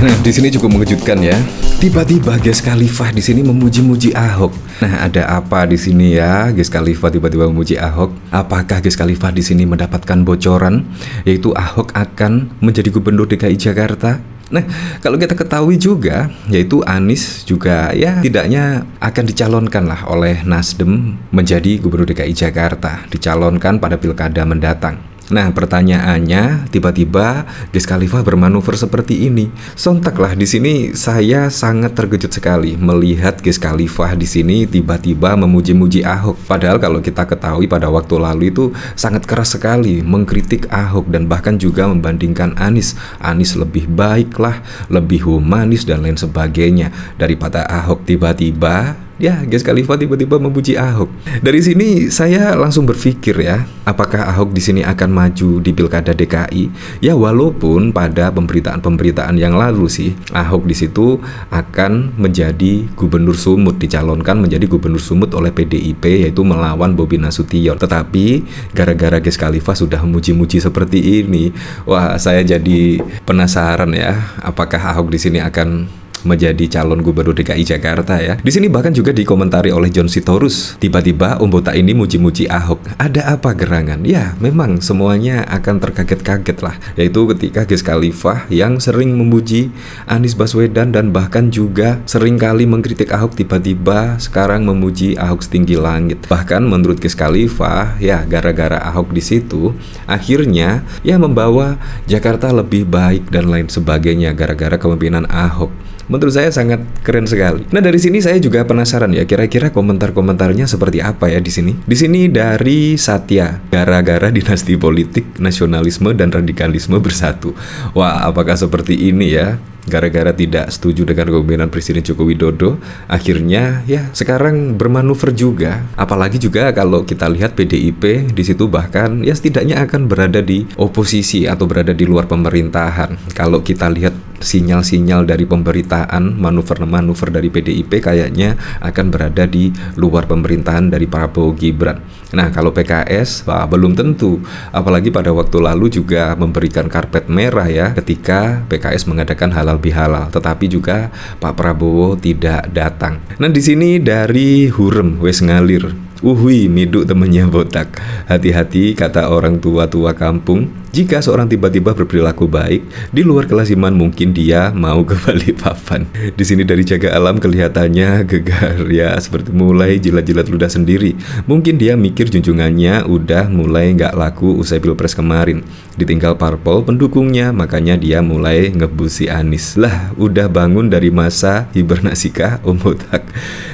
Nah, di sini cukup mengejutkan ya. Tiba-tiba Ges Khalifah di sini memuji-muji Ahok. Nah, ada apa di sini ya? Ges Khalifah tiba-tiba memuji Ahok. Apakah Ges Khalifah di sini mendapatkan bocoran yaitu Ahok akan menjadi gubernur DKI Jakarta? Nah, kalau kita ketahui juga, yaitu Anies juga ya tidaknya akan dicalonkan lah oleh Nasdem menjadi gubernur DKI Jakarta, dicalonkan pada pilkada mendatang. Nah, pertanyaannya, tiba-tiba Ges Khalifah bermanuver seperti ini. Sontaklah di sini saya sangat terkejut sekali melihat Ges Khalifah di sini tiba-tiba memuji-muji Ahok. Padahal kalau kita ketahui pada waktu lalu itu sangat keras sekali mengkritik Ahok dan bahkan juga membandingkan Anies. Anies lebih baik lah, lebih humanis dan lain sebagainya daripada Ahok. Tiba-tiba ya, Ges Khalifah tiba-tiba memuji Ahok. Dari sini saya langsung berpikir ya, apakah Ahok di sini akan maju di pilkada DKI? Ya, walaupun pada pemberitaan-pemberitaan yang lalu sih, Ahok di situ akan menjadi gubernur Sumut, dicalonkan menjadi gubernur Sumut oleh PDIP yaitu melawan Bobi Nasution. Tetapi gara-gara Ges Khalifah sudah memuji-muji seperti ini, wah saya jadi penasaran ya, apakah Ahok di sini akan menjadi calon gubernur DKI Jakarta ya. Di sini bahkan juga dikomentari oleh John Sitorus. Tiba-tiba Om Botak ini muji-muji Ahok. Ada apa gerangan? Ya, memang semuanya akan terkaget-kaget lah. Yaitu ketika Ges Khalifah yang sering memuji Anies Baswedan dan bahkan juga sering kali mengkritik Ahok tiba-tiba sekarang memuji Ahok setinggi langit. Bahkan menurut Ges Khalifah, ya gara-gara Ahok di situ akhirnya ya membawa Jakarta lebih baik dan lain sebagainya gara-gara kepemimpinan Ahok. Menurut saya sangat keren sekali. Nah, dari sini saya juga penasaran ya, kira-kira komentar-komentarnya seperti apa ya di sini. Di sini dari Satya, gara-gara dinasti politik, nasionalisme dan radikalisme bersatu. Wah, apakah seperti ini ya? Gara-gara tidak setuju dengan kepemimpinan Presiden Joko Widodo, akhirnya ya sekarang bermanuver juga. Apalagi juga kalau kita lihat PDIP di situ bahkan ya setidaknya akan berada di oposisi atau berada di luar pemerintahan. Kalau kita lihat sinyal-sinyal dari pemberitaan, manuver-manuver dari PDIP kayaknya akan berada di luar pemerintahan dari Prabowo Gibran. Nah, kalau PKS wah, belum tentu. Apalagi pada waktu lalu juga memberikan karpet merah ya ketika PKS mengadakan halal bihalal, tetapi juga Pak Prabowo tidak datang. Nah, di sini dari Hurem wes ngalir. Uhui miduk temennya botak. Hati-hati kata orang tua-tua kampung. Jika seorang tiba-tiba berperilaku baik, di luar kelas iman mungkin dia mau ke Balikpapan. Di sini dari Jaga Alam kelihatannya gegar ya, seperti mulai jilat-jilat ludah sendiri. Mungkin dia mikir junjungannya udah mulai nggak laku usai Pilpres kemarin. Ditinggal parpol pendukungnya, makanya dia mulai ngebusi Anies. Lah, udah bangun dari masa hibernasikah Om Botak?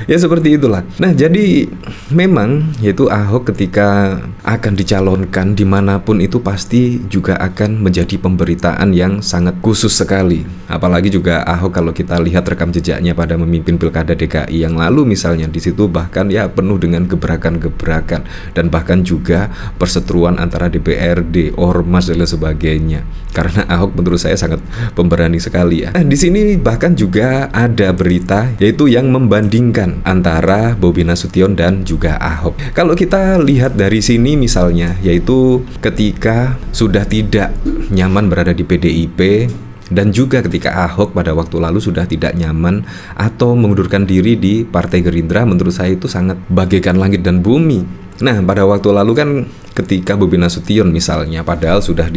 Ya seperti itulah. Nah, jadi memang yaitu Ahok ketika akan dicalonkan dimanapun itu pasti juga akan menjadi pemberitaan yang sangat khusus sekali. Apalagi juga Ahok kalau kita lihat rekam jejaknya pada memimpin pilkada DKI yang lalu misalnya, di situ bahkan ya penuh dengan gebrakan-gebrakan dan bahkan juga perseteruan antara DPRD, Ormas dan lain sebagainya. Karena Ahok menurut saya sangat pemberani sekali ya. Nah, di sini bahkan juga ada berita yaitu yang membandingkan antara Bobi Nasution dan juga Ahok. Kalau kita lihat dari sini misalnya, yaitu ketika sudah tidak nyaman berada di PDIP dan juga ketika Ahok pada waktu lalu sudah tidak nyaman atau mengundurkan diri di Partai Gerindra, menurut saya itu sangat bagaikan langit dan bumi. Nah, pada waktu lalu kan ketika Bobi Nasution misalnya padahal sudah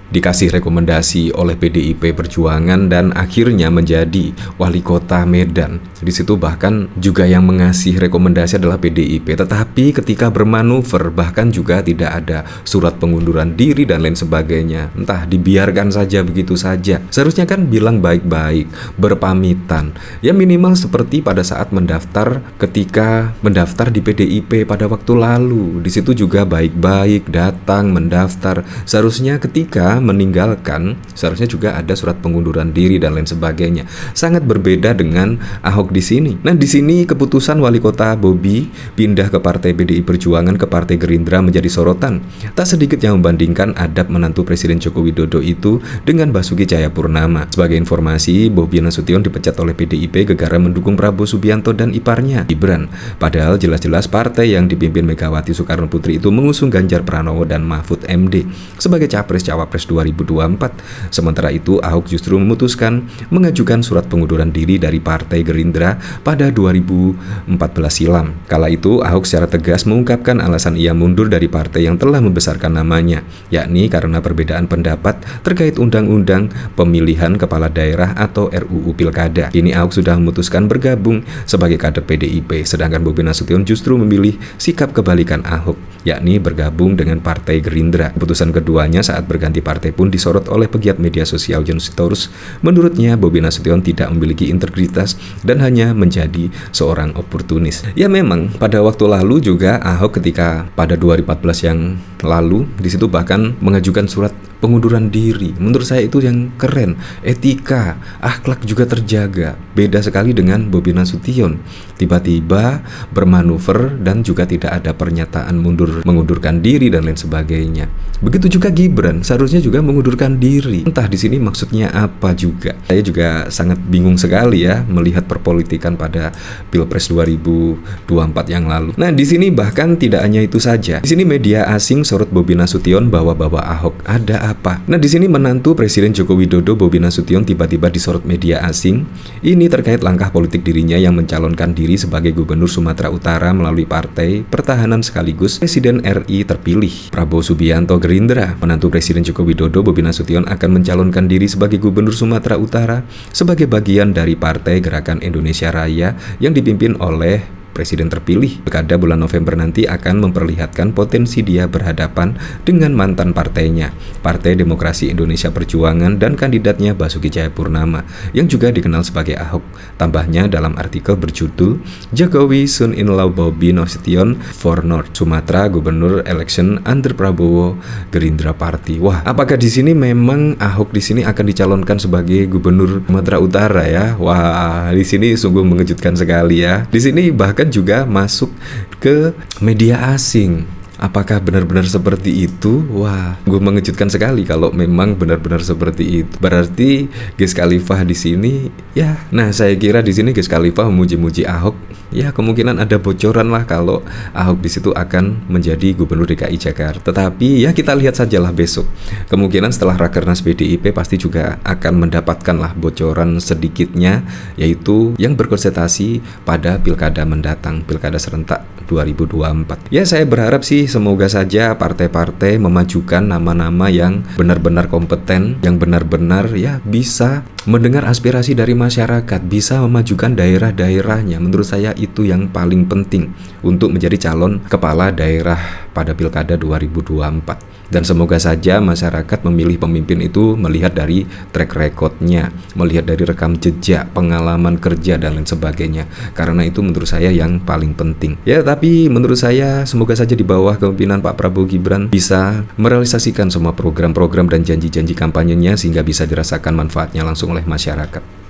dikasih rekomendasi oleh PDIP Perjuangan dan akhirnya menjadi wali kota Medan. Di situ bahkan juga yang mengasih rekomendasi adalah PDIP. Tetapi ketika bermanuver bahkan juga tidak ada surat pengunduran diri dan lain sebagainya. Entah dibiarkan saja begitu saja. Seharusnya kan bilang baik-baik, berpamitan. Ya minimal seperti pada saat mendaftar, ketika mendaftar di PDIP pada waktu lalu. Di situ juga baik-baik datang mendaftar. Seharusnya ketika meninggalkan, seharusnya juga ada surat pengunduran diri dan lain sebagainya. Sangat berbeda dengan Ahok di sini. Nah, di sini keputusan wali kota Bobi pindah ke Partai PDI Perjuangan ke Partai Gerindra menjadi sorotan. Tak sedikit yang membandingkan adab menantu Presiden Joko Widodo itu dengan Basuki Cahayapurnama. Sebagai informasi, Bobi Nasution dipecat oleh PDIP gara-gara mendukung Prabowo Subianto dan iparnya Gibran. Padahal jelas-jelas partai yang dipimpin Megawati Soekarno Putri itu mengusung Ganjar Pranowo dan Mahfud MD sebagai capres-cawapres Pilpres 2024. Sementara itu, Ahok justru memutuskan mengajukan surat pengunduran diri dari Partai Gerindra pada 2014 silam. Kala itu, Ahok secara tegas mengungkapkan alasan ia mundur dari partai yang telah membesarkan namanya, yakni karena perbedaan pendapat terkait undang-undang pemilihan kepala daerah atau RUU Pilkada. Kini Ahok sudah memutuskan bergabung sebagai kader PDIP, sedangkan Bobi Nasution justru memilih sikap kebalikan Ahok, yakni bergabung dengan Partai Gerindra. Keputusan keduanya saat berganti partai pun disorot oleh pegiat media sosial Jon Sitorus. Menurutnya, Bobi Nasution tidak memiliki integritas dan hanya menjadi seorang oportunis. Ya memang, pada waktu lalu juga Ahok ketika pada 2014 yang lalu, disitu bahkan mengajukan surat pengunduran diri. Menurut saya itu yang keren, etika, akhlak juga terjaga. Beda sekali dengan Bobi Nasution, tiba-tiba bermanuver dan juga tidak ada pernyataan mengundurkan diri dan lain sebagainya. Begitu juga Gibran, seharusnya juga mengundurkan diri. Entah di sini maksudnya apa juga. Saya juga sangat bingung sekali ya melihat perpolitikan pada Pilpres 2024 yang lalu. Nah, di sini bahkan tidak hanya itu saja. Di sini media asing sorot Bobi Nasution bahwa Ahok ada apa. Nah, di sini menantu Presiden Joko Widodo Bobi Nasution tiba-tiba disorot media asing. Ini terkait langkah politik dirinya yang mencalonkan diri sebagai Gubernur Sumatera Utara melalui Partai Pertahanan sekaligus Presiden RI terpilih Prabowo Subianto Gerindra. Menantu Presiden Joko Widodo Bobi Nasution akan mencalonkan diri sebagai Gubernur Sumatera Utara sebagai bagian dari Partai Gerakan Indonesia Raya yang dipimpin oleh Presiden terpilih. Pilkada bulan November nanti akan memperlihatkan potensi dia berhadapan dengan mantan partainya, Partai Demokrasi Indonesia Perjuangan, dan kandidatnya Basuki Cahayapurnama yang juga dikenal sebagai Ahok. Tambahnya dalam artikel berjudul Jokowi Soon in Law Bobi Nasution for North Sumatra Gubernur Election Under Prabowo Gerindra Party. Wah, apakah di sini memang Ahok di sini akan dicalonkan sebagai Gubernur Sumatera Utara ya? Wah, di sini sungguh mengejutkan sekali ya. Di sini bahkan juga masuk ke media asing. Apakah benar-benar seperti itu? Wah, gue mengejutkan sekali kalau memang benar-benar seperti itu. Berarti Wiz Khalifa di sini ya. Nah, saya kira di sini Wiz Khalifa memuji-muji Ahok. Ya, kemungkinan ada bocoran lah kalau Ahok di situ akan menjadi Gubernur DKI Jakarta. Tetapi ya kita lihat sajalah besok. Kemungkinan setelah Rakernas PDIP pasti juga akan mendapatkan lah bocoran sedikitnya, yaitu yang berkonsentrasi pada pilkada mendatang, pilkada serentak 2024. Ya, saya berharap sih semoga saja partai-partai memajukan nama-nama yang benar-benar kompeten, yang benar-benar ya bisa mendengar aspirasi dari masyarakat, bisa memajukan daerah-daerahnya. Menurut saya itu yang paling penting untuk menjadi calon kepala daerah pada Pilkada 2024. Dan semoga saja masyarakat memilih pemimpin itu melihat dari track recordnya, melihat dari rekam jejak, pengalaman kerja, dan lain sebagainya. Karena itu menurut saya yang paling penting. Ya, tapi menurut saya semoga saja di bawah kepemimpinan Pak Prabowo Gibran bisa merealisasikan semua program-program dan janji-janji kampanyenya sehingga bisa dirasakan manfaatnya langsung oleh masyarakat.